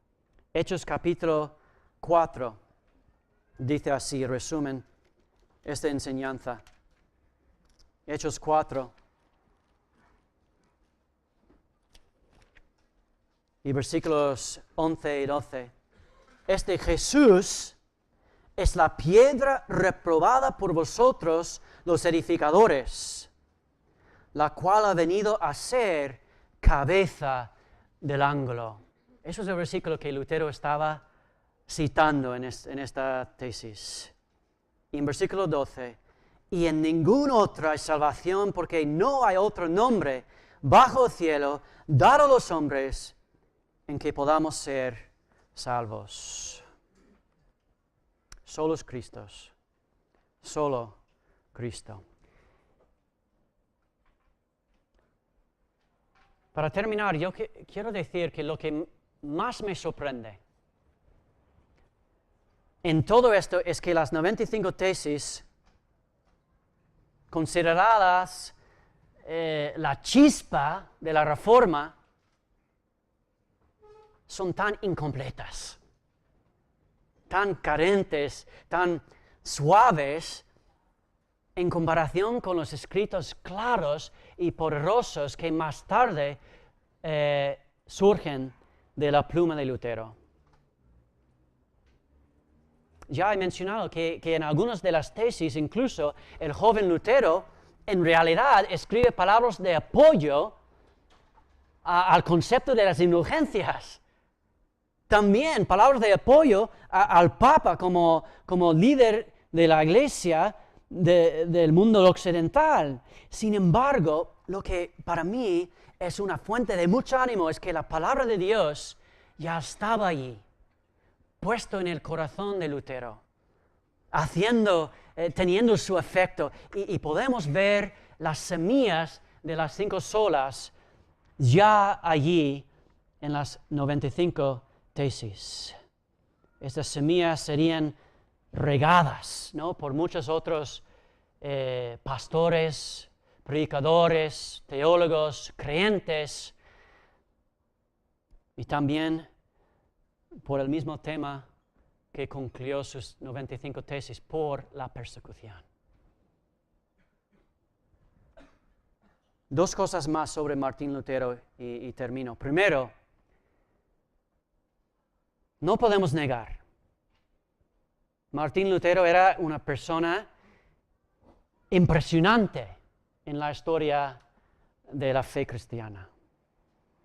Hechos capítulo 4 dice así, resumen esta enseñanza. Hechos 4 y versículos 11 y 12. Este Jesús es la piedra reprobada por vosotros los edificadores, la cual ha venido a ser cabeza del ángulo. Eso es el versículo que Lutero estaba citando en esta tesis. Y en versículo 12, y en ningún otro hay salvación, porque no hay otro nombre bajo el cielo dado a los hombres en que podamos ser salvos. Solus Christus. Solo Cristo. Para terminar, yo quiero decir que lo que más me sorprende en todo esto es que las 95 tesis, consideradas la chispa de la Reforma, son tan incompletas, tan carentes, tan suaves en comparación con los escritos claros y poderosos que más tarde surgen de la pluma de Lutero. Ya he mencionado que en algunas de las tesis, incluso el joven Lutero, en realidad escribe palabras de apoyo al concepto de las indulgencias. También palabras de apoyo al Papa como líder de la Iglesia del mundo occidental. Sin embargo, lo que para mí es una fuente de mucho ánimo es que la palabra de Dios ya estaba allí, puesto en el corazón de Lutero, teniendo su efecto. Y podemos ver las semillas de las 5 solas ya allí en las 95 tesis. Estas semillas serían regadas, ¿no?, por muchos otros pastores, predicadores, teólogos, creyentes, y también por el mismo tema que concluyó sus 95 tesis, por la persecución. 2 cosas más sobre Martín Lutero y termino. Primero, no podemos negar, Martín Lutero era una persona impresionante en la historia de la fe cristiana.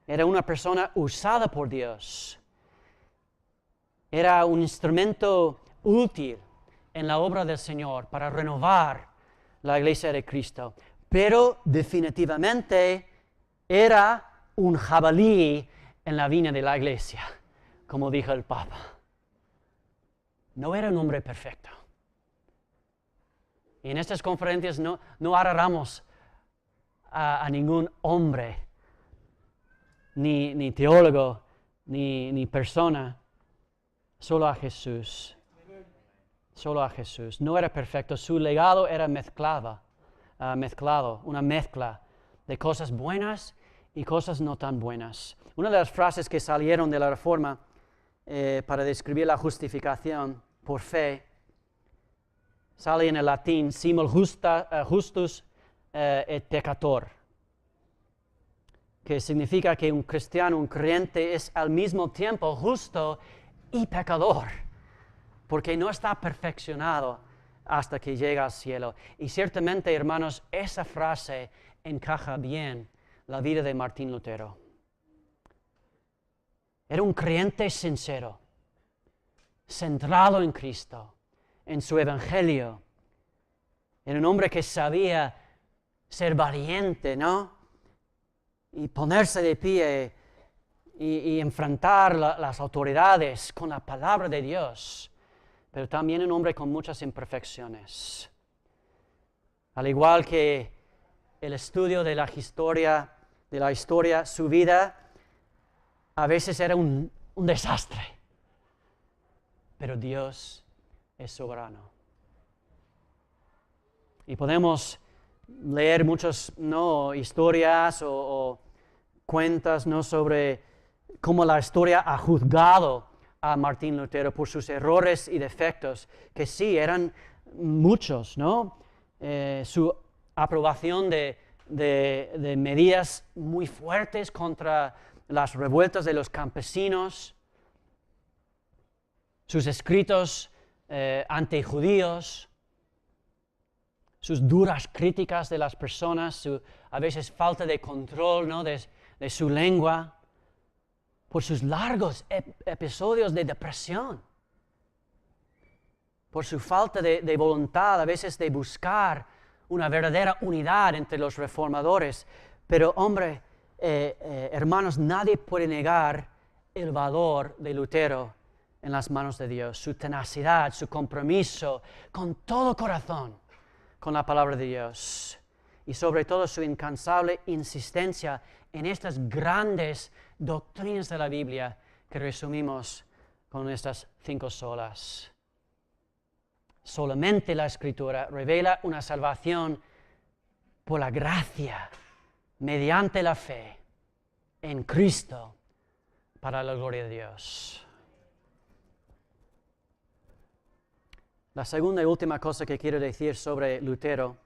Era una persona usada por Dios. Era un instrumento útil en la obra del Señor para renovar la Iglesia de Cristo. Pero definitivamente era un jabalí en la viña de la Iglesia, como dijo el Papa. No era un hombre perfecto. Y en estas conferencias no agarramos a ningún hombre, ni teólogo, ni persona, solo a Jesús. Solo a Jesús. No era perfecto, su legado era mezclado, una mezcla de cosas buenas y cosas no tan buenas. Una de las frases que salieron de la Reforma para describir la justificación por fe sale en el latín simul justus et peccator, que significa que un cristiano, un creyente, es al mismo tiempo justo y pecador, porque no está perfeccionado hasta que llega al cielo. Y ciertamente, hermanos, esa frase encaja bien la vida de Martín Lutero. Era un creyente sincero, centrado en Cristo, en su evangelio. Era un hombre que sabía ser valiente, ¿no? Y ponerse de pie y enfrentar las autoridades con la palabra de Dios. Pero también un hombre con muchas imperfecciones. Al igual que el estudio de la historia, su vida a veces era un desastre. Pero Dios es soberano. Y podemos leer muchas historias o cuentas sobre cómo la historia ha juzgado a Martín Lutero por sus errores y defectos, que sí, eran muchos, ¿no? Su aprobación de medidas muy fuertes contra las revueltas de los campesinos, sus escritos antijudíos, sus duras críticas de las personas, su a veces falta de control, ¿no? de su lengua, por sus largos episodios de depresión, por su falta de voluntad a veces de buscar una verdadera unidad entre los reformadores. Pero hombre, hermanos, nadie puede negar el valor de Lutero en las manos de Dios, su tenacidad, su compromiso con todo corazón con la palabra de Dios y sobre todo su incansable insistencia en estas grandes doctrinas de la Biblia que resumimos con estas 5 solas. Solamente la Escritura revela una salvación por la gracia, mediante la fe en Cristo, para la gloria de Dios. La segunda y última cosa que quiero decir sobre Lutero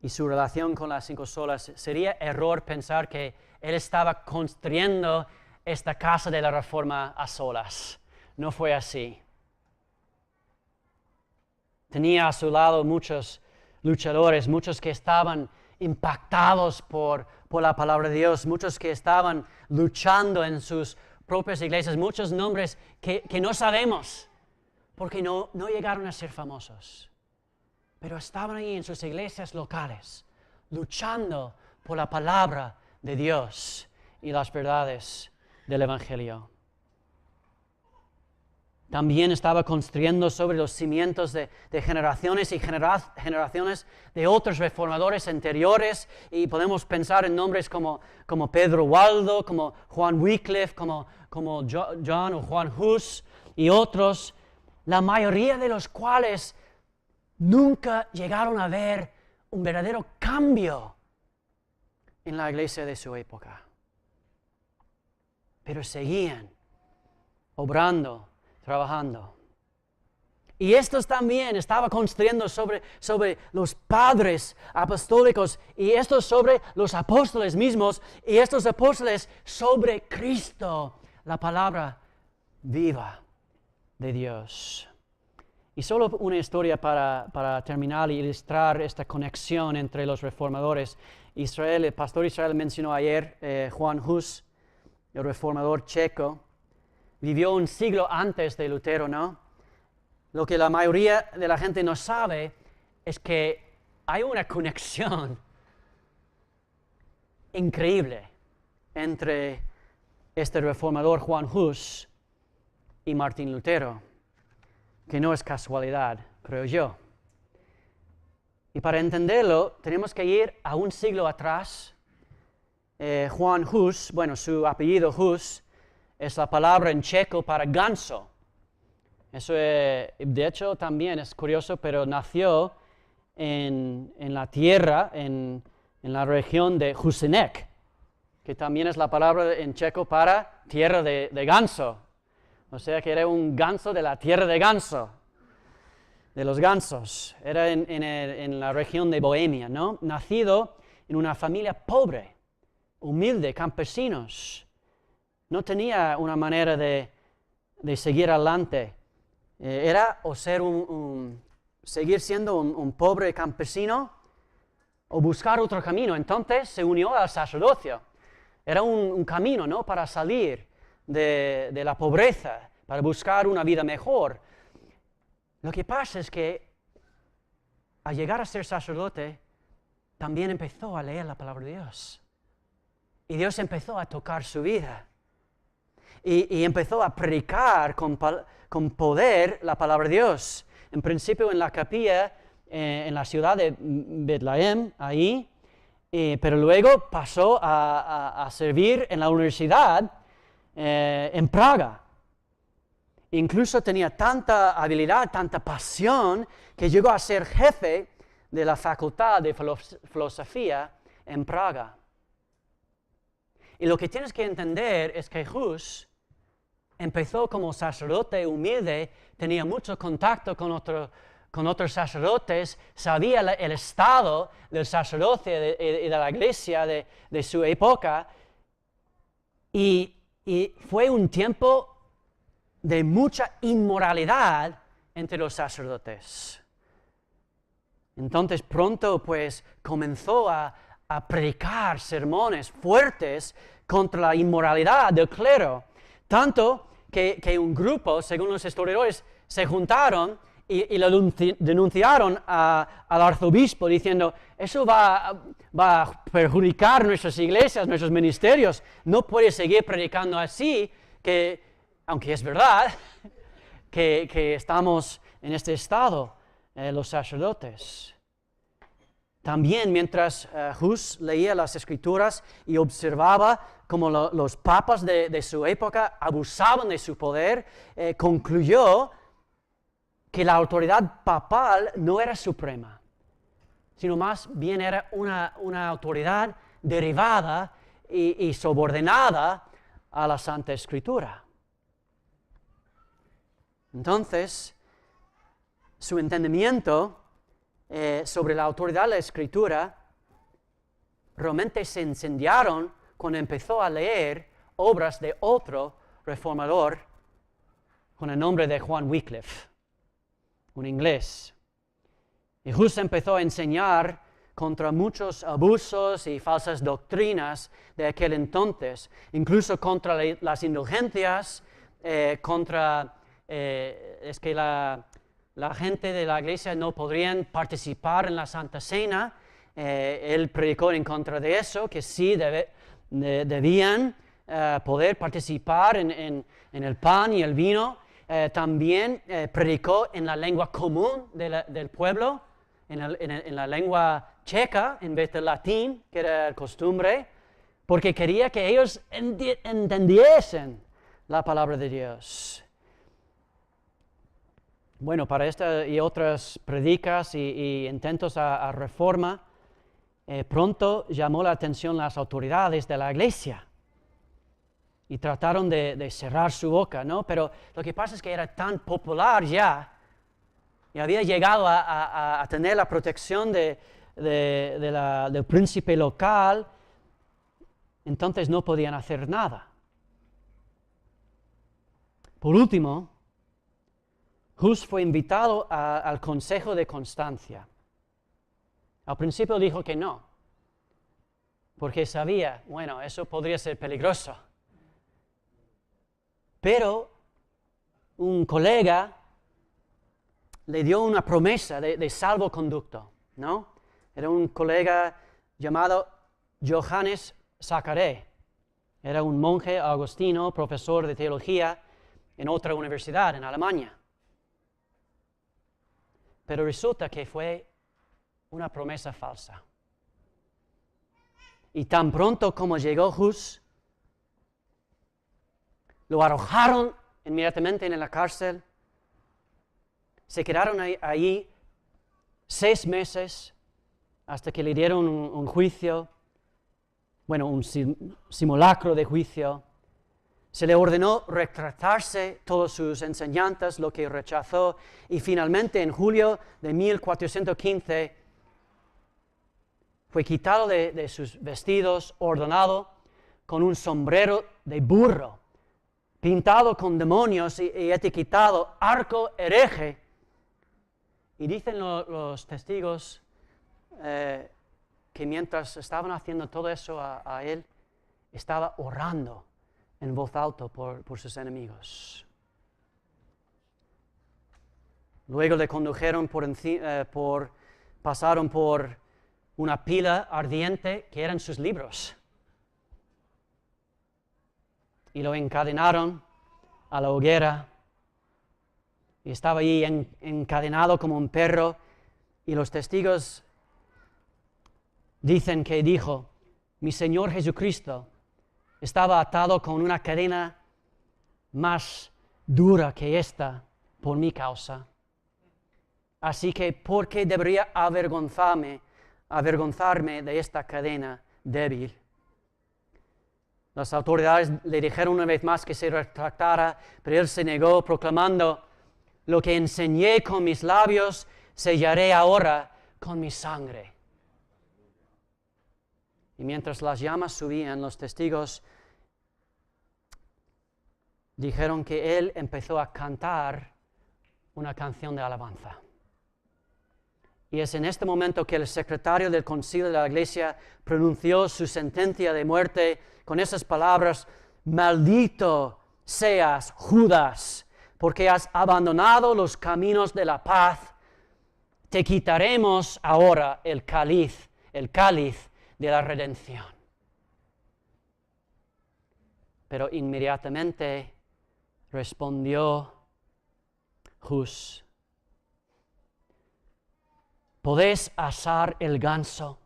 y su relación con las 5 solas, sería error pensar que él estaba construyendo esta casa de la Reforma a solas. No fue así. Tenía a su lado muchos luchadores, muchos que estaban impactados por la palabra de Dios, muchos que estaban luchando en sus propias iglesias, muchos nombres que no sabemos, porque no llegaron a ser famosos. Pero estaban ahí en sus iglesias locales, luchando por la palabra de Dios y las verdades del Evangelio. También estaba construyendo sobre los cimientos de generaciones y generaciones de otros reformadores anteriores, y podemos pensar en nombres como Pedro Waldo, como Juan Wycliffe, como John o Juan Hus y otros, la mayoría de los cuales nunca llegaron a ver un verdadero cambio en la iglesia de su época. Pero seguían obrando, trabajando. Y estos también estaban construyendo sobre los padres apostólicos, y estos sobre los apóstoles mismos, y estos apóstoles sobre Cristo, la palabra viva de Dios. Y solo una historia para terminar y ilustrar esta conexión entre los reformadores. El pastor Israel mencionó ayer, Juan Hus, el reformador checo, vivió un siglo antes de Lutero, ¿no? Lo que la mayoría de la gente no sabe es que hay una conexión increíble entre este reformador Juan Hus y Martín Lutero, que no es casualidad, creo yo. Y para entenderlo, tenemos que ir a un siglo atrás. Juan Hus, su apellido Hus, es la palabra en checo para ganso. Eso, de hecho, también es curioso, pero nació en la tierra, en la región de Husinec, que también es la palabra en checo para tierra de ganso. O sea que era un ganso de la tierra de ganso, de los gansos. Era en la región de Bohemia, ¿no? Nacido en una familia pobre, humilde, campesinos. No tenía una manera de seguir adelante. Era o seguir siendo un pobre campesino o buscar otro camino. Entonces se unió al sacerdocio. Era un camino, ¿no?, para salir de la pobreza, para buscar una vida mejor. Lo que pasa es que al llegar a ser sacerdote, también empezó a leer la palabra de Dios. Y Dios empezó a tocar su vida. Y empezó a predicar con poder la palabra de Dios. En principio en la capilla, en la ciudad de Betlehem, ahí, pero luego pasó a servir en la universidad en Praga. Incluso tenía tanta habilidad, tanta pasión, que llegó a ser jefe de la Facultad de Filosofía en Praga. Y lo que tienes que entender es que Hus empezó como sacerdote humilde, tenía mucho contacto con otros sacerdotes, sabía el estado del sacerdocio y de la iglesia de su época, y fue un tiempo de mucha inmoralidad entre los sacerdotes. Entonces pronto pues comenzó a predicar sermones fuertes contra la inmoralidad del clero, tanto que un grupo, según los historiadores, se juntaron y lo denunciaron al arzobispo diciendo, eso va a perjudicar nuestras iglesias, nuestros ministerios, no puede seguir predicando así, que aunque es verdad que estamos en este estado, los sacerdotes. También mientras Hus leía las Escrituras y observaba cómo los papas de su época abusaban de su poder, concluyó que la autoridad papal no era suprema, sino más bien era una autoridad derivada y subordinada a la Santa Escritura. Entonces, su entendimiento sobre la autoridad de la Escritura realmente se incendiaron cuando empezó a leer obras de otro reformador con el nombre de John Wycliffe, un inglés. Y Hus empezó a enseñar contra muchos abusos y falsas doctrinas de aquel entonces, incluso contra las indulgencias, es que la gente de la iglesia no podrían participar en la Santa Cena. Él predicó en contra de eso, que sí debían poder participar en el pan y el vino. También predicó en la lengua común del pueblo, en la lengua checa, en vez del latín, que era costumbre, porque quería que ellos entendiesen la palabra de Dios. Bueno, para esta y otras predicas y intentos a reforma, pronto llamó la atención las autoridades de la iglesia y trataron de cerrar su boca, ¿no? Pero lo que pasa es que era tan popular ya y había llegado a tener la protección del príncipe local, entonces no podían hacer nada. Por último, Hus fue invitado al Consejo de Constancia. Al principio dijo que no, porque sabía, bueno, eso podría ser peligroso. Pero un colega le dio una promesa de salvoconducto, ¿no? Era un colega llamado Johannes Zacharie. Era un monje agustino, profesor de teología en otra universidad en Alemania. Pero resulta que fue una promesa falsa. Y tan pronto como llegó Hus, lo arrojaron inmediatamente en la cárcel. Se quedaron allí 6 meses hasta que le dieron un juicio, bueno, un simulacro de juicio. Se le ordenó retractarse todas sus enseñanzas, lo que rechazó, y finalmente en julio de 1415 fue quitado de sus vestidos, ordenado con un sombrero de burro, pintado con demonios y etiquetado arco hereje. Y dicen los testigos que mientras estaban haciendo todo eso a él, estaba orando en voz alta por sus enemigos. Luego le condujeron pasaron por una pila ardiente que eran sus libros. Y lo encadenaron a la hoguera. Y estaba allí encadenado como un perro. Y los testigos dicen que dijo, mi Señor Jesucristo estaba atado con una cadena más dura que esta por mi causa. Así que, ¿por qué debería avergonzarme de esta cadena débil? Las autoridades le dijeron una vez más que se retractara, pero él se negó, proclamando: lo que enseñé con mis labios, sellaré ahora con mi sangre. Y mientras las llamas subían, los testigos dijeron que él empezó a cantar una canción de alabanza. Y es en este momento que el secretario del concilio de la iglesia pronunció su sentencia de muerte con esas palabras: maldito seas, Judas, porque has abandonado los caminos de la paz. Te quitaremos ahora el cáliz de la redención. Pero inmediatamente respondió Jesús: podéis asar el ganso,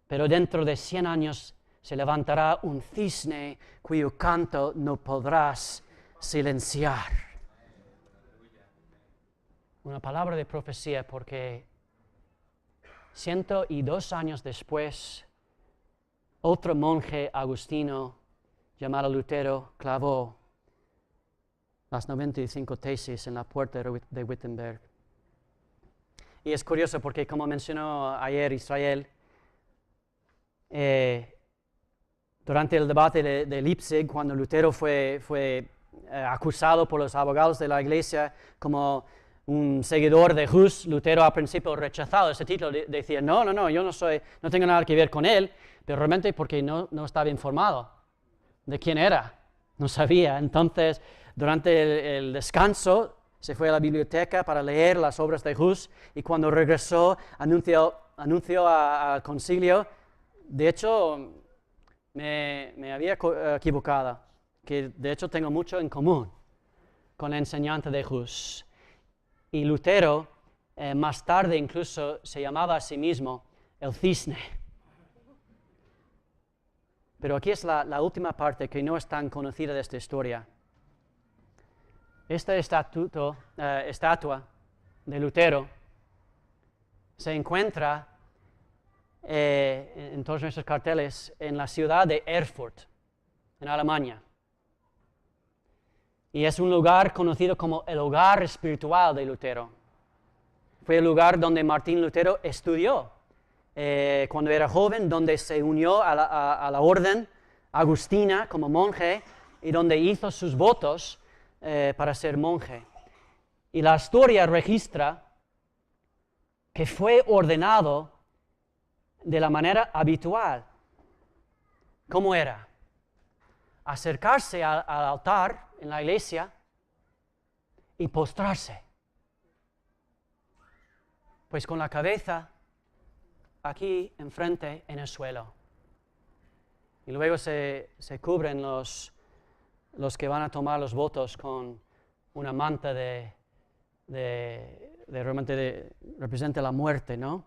pero dentro de 100 años se levantará un cisne cuyo canto no podrás silenciar. Una palabra de profecía, porque 102 años después, otro monje agustino llamado Lutero clavó las 95 tesis en la puerta de Wittenberg. Y es curioso porque, como mencionó ayer Israel, durante el debate de Leipzig, cuando Lutero fue acusado por los abogados de la iglesia como un seguidor de Hus, Lutero al principio rechazado ese título, decía: no, yo no tengo nada que ver con él, pero realmente porque no estaba informado de quién era, no sabía. Entonces, durante el descanso, se fue a la biblioteca para leer las obras de Hus, y cuando regresó anunció al concilio: de hecho, me había equivocado, que de hecho tengo mucho en común con la enseñanza de Hus. Y Lutero, más tarde incluso, se llamaba a sí mismo el cisne. Pero aquí es la última parte que no es tan conocida de esta historia. Esta estatua de Lutero se encuentra en todos nuestros carteles en la ciudad de Erfurt, en Alemania. Y es un lugar conocido como el hogar espiritual de Lutero. Fue el lugar donde Martín Lutero estudió cuando era joven, donde se unió a la orden agustina como monje y donde hizo sus votos para ser monje. Y la historia registra que fue ordenado de la manera habitual. ¿Cómo era? Acercarse al altar en la iglesia y postrarse, pues con la cabeza aquí enfrente en el suelo. Y luego se cubren los que van a tomar los votos con una manta realmente representa la muerte, ¿no?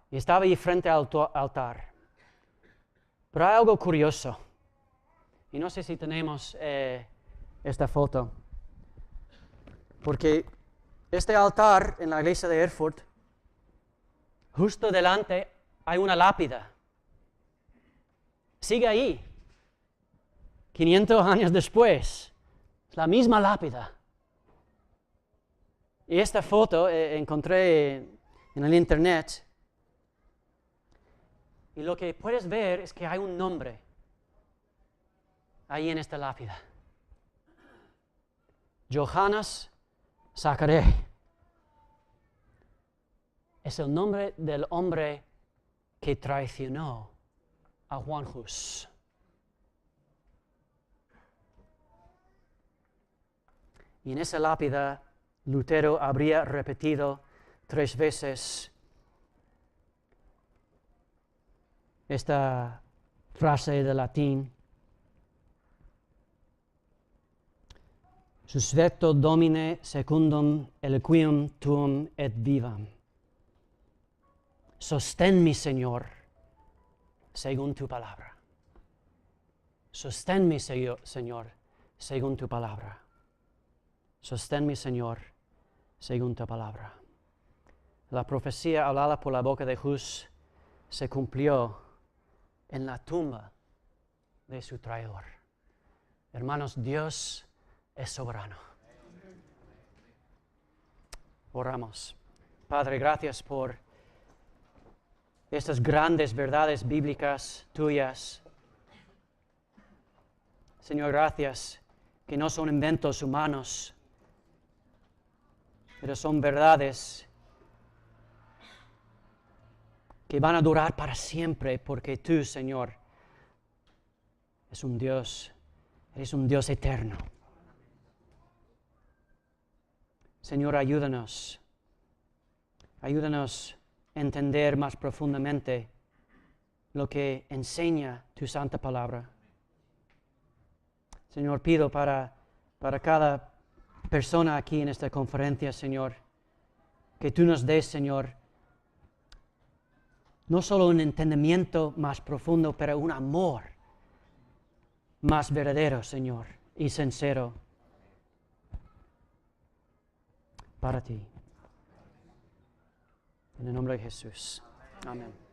Y estaba ahí frente al altar. Pero hay algo curioso. Y no sé si tenemos esta foto. Porque este altar en la iglesia de Erfurt, justo delante hay una lápida. Sigue ahí. 500 años después. Es la misma lápida. Y esta foto encontré en el internet. Y lo que puedes ver es que hay un nombre ahí en esta lápida. Johannes Zacharie. Es el nombre del hombre que traicionó a Juan Hus. Y en esa lápida, Lutero habría repetido 3 veces esta frase de latín: Susvecto Domine secundum eloquium tuum et vivam. Sostén-mi, Señor, según tu palabra. Sostén-mi, Señor, según tu palabra. Sosténme, Señor, según tu palabra. La profecía hablada por la boca de Jesús se cumplió en la tumba de su traidor. Hermanos, Dios es soberano. Oramos. Padre, gracias por estas grandes verdades bíblicas tuyas. Señor, gracias que no son inventos humanos, pero son verdades que van a durar para siempre, porque tú, Señor, eres un Dios eterno. Señor, ayúdanos a entender más profundamente lo que enseña tu santa palabra. Señor, pido para cada persona aquí en esta conferencia, Señor, que tú nos des, Señor, no solo un entendimiento más profundo, pero un amor más verdadero, Señor, y sincero para ti. En el nombre de Jesús. Amén.